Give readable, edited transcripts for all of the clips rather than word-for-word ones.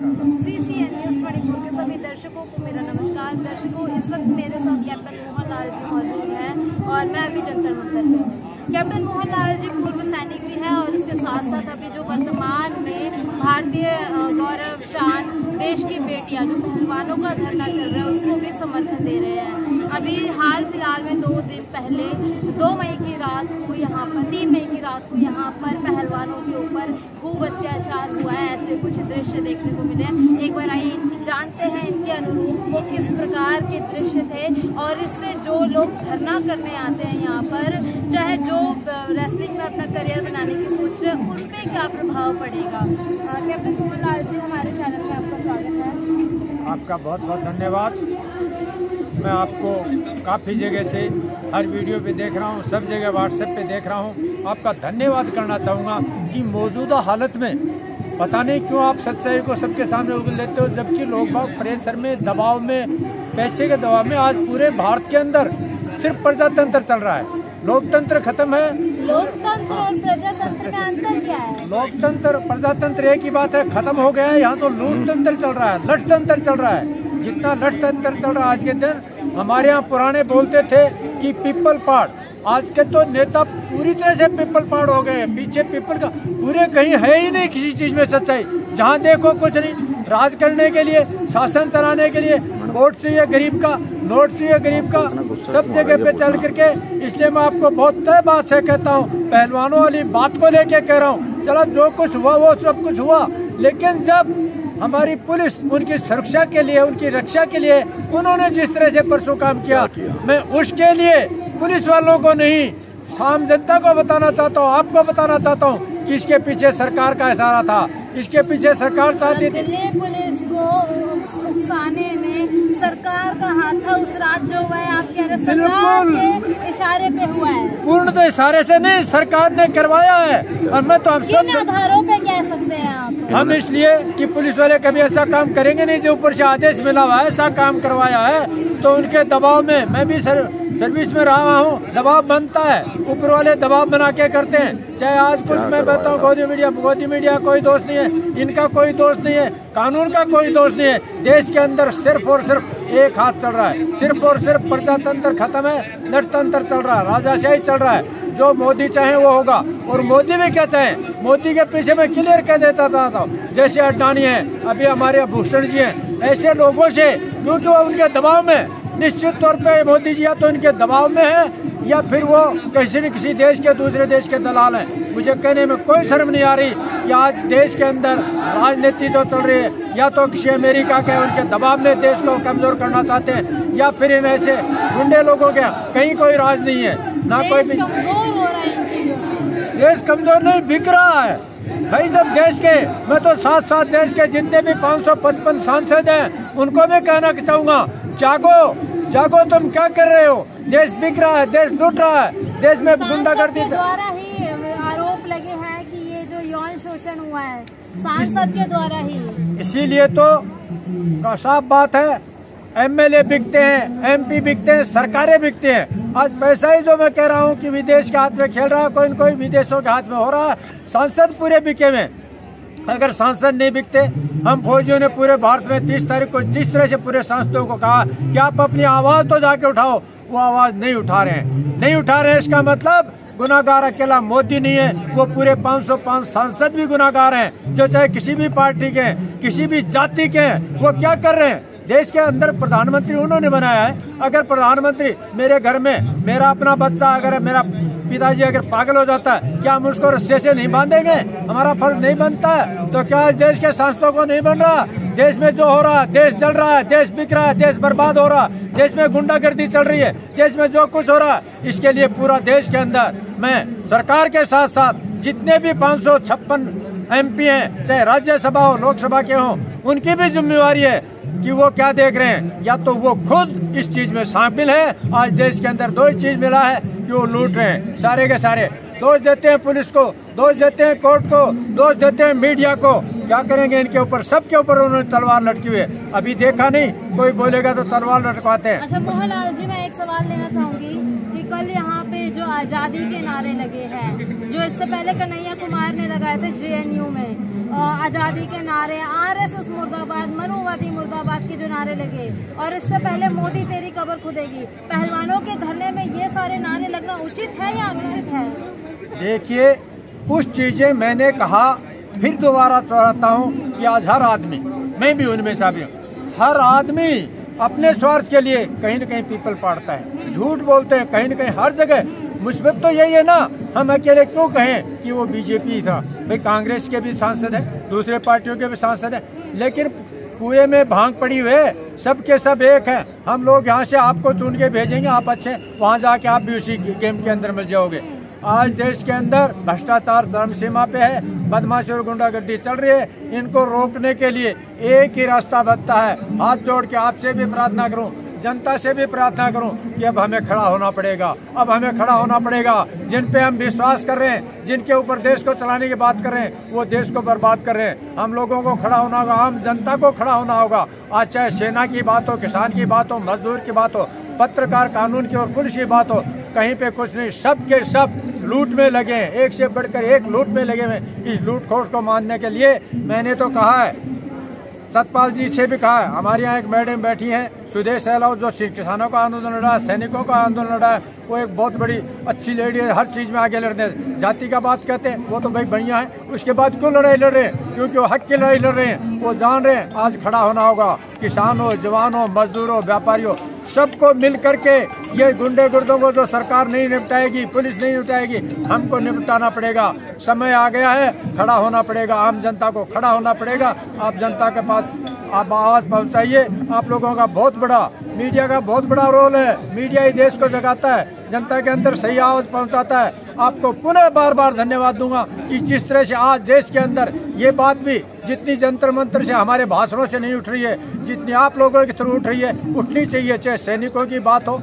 CCN news 24 के सभी दर्शकों को मेरा नमस्कार। दर्शकों, इस वक्त मेरे साथ कैप्टन मोहनलाल जी मौजूद हैं और मैं अभी जंतर मंतर में हूँ। कैप्टन मोहनलाल जी पूर्व सैनिक भी हैं और इसके साथ साथ अभी जो वर्तमान में भारतीय गौरव शान देश की बेटियां जो पहलवानों का धरना चल रहा है उसको भी समर्थन दे रहे हैं। अभी हाल फिलहाल में 2 दिन पहले 2 मई की रात को यहाँ पर 3 मई की रात को यहाँ पर पहलवानों के ऊपर खूब अत्याचार हुआ है। ऐसे कुछ दृश्य देखने को मिले हैं। एक बार आइए जानते हैं इनके अनुरूप वो किस प्रकार के दृश्य थे और इससे जो लोग धरना करने आते हैं यहाँ पर, चाहे जो रेसलिंग में अपना करियर बनाने की सोच रहे हैं, उन पर क्या प्रभाव पड़ेगा। कैप्टन मोहनलाल जी, हमारे चैनल में आपका स्वागत है। आपका बहुत बहुत धन्यवाद। मैं आपको काफ़ी जगह से हर वीडियो पे देख रहा हूँ, सब जगह व्हाट्सएप पे देख रहा हूँ। आपका धन्यवाद करना चाहूँगा कि मौजूदा हालत में पता नहीं क्यों आप सच्चाई को सबके सामने उगल देते हो, जबकि लोग बाग प्रेशर में, दबाव में, पैसे के दबाव में आज पूरे भारत के अंदर सिर्फ प्रजातंत्र चल रहा है। लोकतंत्र खत्म है। लोकतंत्र और प्रजातंत्र में अंतर क्या है? लोकतंत्र प्रजातंत्र एक ही बात है, खत्म हो गया है। यहाँ तो लूटतंत्र चल रहा है, लठतंत्र चल रहा है। जितना लठतंत्र चल रहा है आज के दिन, हमारे यहाँ पुराने बोलते थे कि पीपल पार्ट, आज के तो नेता पूरी तरह से पीपल पार्ट हो गए। पीछे पीपल का पूरे कहीं है ही नहीं किसी चीज में सच्चाई। जहाँ देखो कुछ नहीं, राज करने के लिए, शासन चलाने के लिए वोट चाहिए गरीब का, नोट चाहिए गरीब का, सब जगह पे चल करके। इसलिए मैं आपको बहुत तय बात से कहता हूँ, पहलवानों वाली बात को लेके कह रहा हूँ। चलो जो कुछ हुआ वो सब कुछ हुआ, लेकिन जब हमारी पुलिस उनकी सुरक्षा के लिए, उनकी रक्षा के लिए उन्होंने जिस तरह से परसों काम किया, मैं उसके लिए पुलिस वालों को नहीं, आम जनता को बताना चाहता हूँ, आपको बताना चाहता हूँ कि इसके पीछे सरकार का इशारा था। इसके पीछे सरकार चाहती थी पुलिस को उकसाने में सरकार का हाथ था। उस रात जो हुआ है, आप कह रहे सरकार के इशारे पे हुआ है? पूर्ण तो इशारे से नहीं, सरकार ने करवाया है। और मैं तो किन आधारों पे कह सकते हैं आप? हम इसलिए कि पुलिस वाले कभी ऐसा काम करेंगे नहीं जो ऊपर से आदेश मिला हुआ है, ऐसा काम करवाया है। तो उनके दबाव में मैं भी सर्विस में रहा हूँ, दबाव बनता है, ऊपर वाले दबाव बना के करते हैं। चाहे आज कुछ मैं बताऊँ, गोदी मीडिया कोई दोष नहीं है, इनका कोई दोष नहीं है, कानून का कोई दोष नहीं है। देश के अंदर सिर्फ और सिर्फ एक हाथ चल रहा है, सिर्फ और सिर्फ प्रजातंत्र खत्म है, लठतंत्र चल रहा है, राजाशाही चल रहा है। जो मोदी चाहे वो होगा, और मोदी भी क्या चाहे, मोदी के पीछे मैं क्लियर कह देता था। जैसे अडवाणी है, अभी हमारे भूषण जी हैं, ऐसे लोगों से, क्योंकि वो उनके दबाव में, निश्चित तौर पे मोदी जी या तो इनके दबाव में है या फिर वो किसी न किसी देश के, दूसरे देश के दलाल हैं। मुझे कहने में कोई शर्म नहीं आ रही कि आज देश के अंदर राजनीति जो चल रही है, या तो किसी अमेरिका के उनके दबाव में देश को कमजोर करना चाहते हैं, या फिर इन ऐसे गुंडे लोगों के कहीं कोई राज नहीं है, ना कोई भी। देश कमजोर नहीं, बिक रहा है भाई। जब देश के, मैं तो साथ देश के जितने भी 555 सांसद हैं उनको भी कहना चाहूँगा, जागो जागो, तुम क्या कर रहे हो? देश बिक रहा है, देश लूट रहा है, देश में गुंडागर्दी द्वारा ही आरोप लगे हैं कि ये जो यौन शोषण हुआ है सांसद के द्वारा ही। इसीलिए तो साफ बात है, MLA बिकते हैं, MP बिकते हैं, सरकारें बिकते हैं। आज पैसा ही जो मैं कह रहा हूँ कि विदेश के हाथ में खेल रहा है, कोई न कोई विदेशों के हाथ में हो रहा है। सांसद पूरे बिके हुए। अगर सांसद नहीं बिकते, हम फौजियों ने पूरे भारत में 30 तारीख को जिस तरह से पूरे सांसदों को कहा कि आप अपनी आवाज तो जाके उठाओ, वो आवाज नहीं उठा रहे हैं, नहीं उठा रहे हैं। इसका मतलब गुनाहगार अकेला मोदी नहीं है, वो पूरे 505 सांसद भी गुनाहगार हैं, जो चाहे किसी भी पार्टी के, किसी भी जाति के हैं। वो क्या कर रहे हैं? देश के अंदर प्रधानमंत्री उन्होंने बनाया है। अगर प्रधानमंत्री मेरे घर में, मेरा अपना बच्चा, अगर मेरा पिताजी अगर पागल हो जाता है, क्या हम उसको रस्से से नहीं बांधेंगे? हमारा फर्ज नहीं बनता है? तो क्या इस देश के सांसदों को नहीं बन रहा? देश में जो हो रहा है, देश जल रहा है, देश बिक रहा है, देश बर्बाद हो रहा है, देश में गुंडागर्दी चल रही है, देश में जो कुछ हो रहा है, इसके लिए पूरा देश के अंदर मैं सरकार के साथ साथ जितने भी 556 MP हैं, चाहे राज्यसभा हो, लोकसभा के हों, उनकी भी जिम्मेवारी है कि वो क्या देख रहे हैं। या तो वो खुद इस चीज में शामिल है। आज देश के अंदर 2 चीज मिला है कि वो लूट रहे हैं, सारे के सारे। दोष देते हैं पुलिस को, दोष देते हैं कोर्ट को, दोष देते हैं मीडिया को। क्या करेंगे इनके ऊपर? सबके ऊपर उन्होंने तलवार लटकी हुई है। अभी देखा नहीं, कोई बोलेगा तो तलवार लटकवाते हैं। अच्छा मोहनलाल जी, मैं एक सवाल लेना चाहूंगी कि कल यहाँ पे जो आजादी के नारे लगे हैं, जो इससे पहले कन्हैया कुमार ने लगाए थे JNU में, आजादी के नारे, RSS के जो नारे लगे, और इससे पहले मोदी तेरी कब्र खुदेगी, पहलवानों के धरने में ये सारे नारे लगना उचित है या अनुचित है? देखिए, कुछ चीजें मैंने कहा, फिर दोबारा दोहराता हूँ कि आज हर आदमी, मैं भी उनमें शामिल हूँ, हर आदमी अपने स्वार्थ के लिए कहीं न कहीं पीपल पाड़ता है, झूठ बोलते हैं कहीं न कहीं हर जगह। मुसीबत तो यही है ना, हम अकेले क्यों कहें कि वो बीजेपी था? भाई कांग्रेस के भी सांसद हैं, दूसरे पार्टियों के भी सांसद हैं, लेकिन कुएं में भांग पड़ी हुए सब के सब एक हैं। हम लोग यहाँ से आपको चुन के भेजेंगे, आप अच्छे वहाँ जाके आप भी उसी गेम के अंदर मिल जाओगे। आज देश के अंदर भ्रष्टाचार चरम सीमा पे है, बदमाशी और गुंडागर्दी चल रही है। इनको रोकने के लिए एक ही रास्ता बनता है। हाथ जोड़ के आपसे भी प्रार्थना करूं, जनता से भी प्रार्थना करूं कि अब हमें खड़ा होना पड़ेगा, अब हमें खड़ा होना पड़ेगा। जिन पे हम विश्वास कर रहे हैं, जिनके ऊपर देश को चलाने की बात कर रहे हैं, वो देश को बर्बाद कर रहे हैं। हम लोगों को खड़ा होना होगा, आम जनता को खड़ा होना होगा। आज चाहे सेना की बात हो, किसान की बात हो, मजदूर की बात हो, पत्रकार कानून की और पुलिस की बात हो, कहीं पे कुछ नहीं, सब के सब लूट में लगे हैं, एक से बढ़कर एक लूट में लगे हुए। इस लूट खोट को मारने के लिए मैंने तो कहा है, सतपाल जी से भी कहा है, हमारे यहाँ एक मैडम बैठी हैं सुदेश सहलावत, जो किसानों का आंदोलन लड़ा है, सैनिकों का आंदोलन लड़ा है, वो एक बहुत बड़ी अच्छी लेडी है, हर चीज में आगे लड़ते हैं। जाति का बात कहते हैं, वो तो भाई बढ़िया है, उसके बाद क्यों लड़ाई लड़ रहे हैं? क्योंकि वो हक की लड़ाई लड़ रहे हैं, वो जान रहे हैं आज खड़ा होना होगा। किसान हो, जवान हो, मजदूर हो, व्यापारी हो, सबको मिल करके ये गुंडे गुर्दों को जो सरकार नहीं निपटाएगी, पुलिस नहीं निपटाएगी, हमको निपटाना पड़ेगा। समय आ गया है, खड़ा होना पड़ेगा, आम जनता को खड़ा होना पड़ेगा। आप जनता के पास आप आवाज पहुंचाइए। आप लोगों का बहुत बड़ा, मीडिया का बहुत बड़ा रोल है। मीडिया ही देश को जगाता है, जनता के अंदर सही आवाज पहुंचाता है। आपको पुनः बार बार धन्यवाद दूंगा कि जिस तरह से आज देश के अंदर ये बात भी जितनी जंतर मंतर से, हमारे भाषणों से नहीं उठ रही है, जितनी आप लोगों के थ्रू उठ रही है, उठनी चाहिए। चाहे सैनिकों की बात हो,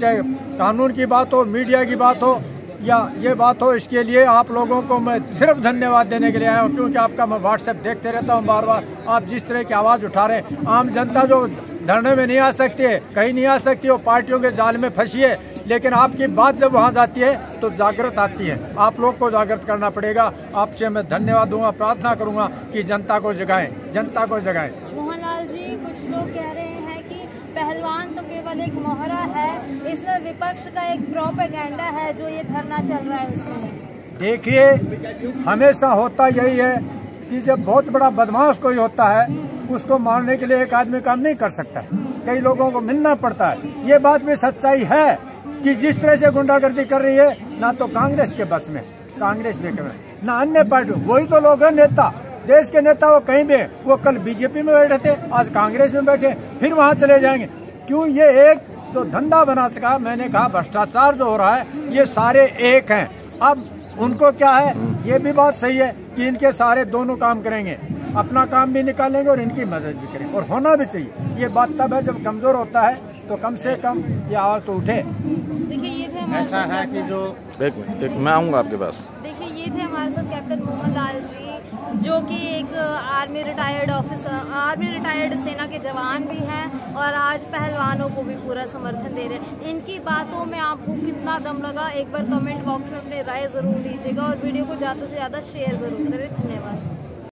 चाहे कानून की बात हो, मीडिया की बात हो या ये बात हो, इसके लिए आप लोगों को मैं सिर्फ धन्यवाद देने के लिए आया हूँ। क्योंकि आपका मैं व्हाट्सएप देखते रहता हूँ बार बार, आप जिस तरह की आवाज़ उठा रहे हैं। आम जनता जो धरने में नहीं आ सकती है, कहीं नहीं आ सकती, वो पार्टियों के जाल में फंसी है, लेकिन आपकी बात जब वहाँ जाती है तो जागृत आती है। आप लोग को जागृत करना पड़ेगा। आपसे मैं धन्यवाद दूंगा, प्रार्थना करूंगा कि जनता को जगाएं, जनता को जगाएं। मोहनलाल जी, कुछ लोग कह रहे हैं कि पहलवान तो केवल एक मोहरा है, इसमें विपक्ष का एक प्रोपेगेंडा है जो ये धरना चल रहा है उसमें। देखिए, हमेशा होता यही है कि जब बहुत बड़ा बदमाश कोई होता है, उसको मारने के लिए एक आदमी काम नहीं कर सकता, कई लोगों को मिलना पड़ता है। ये बात भी सच्चाई है कि जिस तरह से गुंडागर्दी कर रही है, ना तो कांग्रेस के बस में, कांग्रेस में ना अन्य पार्टी, वही तो लोग हैं नेता, देश के नेता। वो कहीं भी, वो कल बीजेपी में बैठे थे, आज कांग्रेस में बैठे, फिर वहां चले जाएंगे। क्यों? ये एक तो धंधा बना सका। मैंने कहा भ्रष्टाचार जो हो रहा है, ये सारे एक हैं। अब उनको क्या है, ये भी बात सही है कि इनके सारे दोनों काम करेंगे, अपना काम भी निकालेंगे और इनकी मदद भी करेंगे, और होना भी चाहिए। ये बात तब है जब कमजोर होता है तो कम से कम ये आवाज तो उठे। देखिए, ये थे हमारे ऐसा है कि जो एक मैं आऊँगा आपके पास। देखिए, ये थे हमारे साथ कैप्टन मोहनलाल जी, जो कि एक army retired officer, army retired सेना के जवान भी हैं और आज पहलवानों को भी पूरा समर्थन दे रहे हैं। इनकी बातों में आपको कितना दम लगा, एक बार कमेंट बॉक्स में अपनी राय जरूर दीजिएगा और वीडियो को ज़्यादा से ज़्यादा शेयर जरूर करें। धन्यवाद।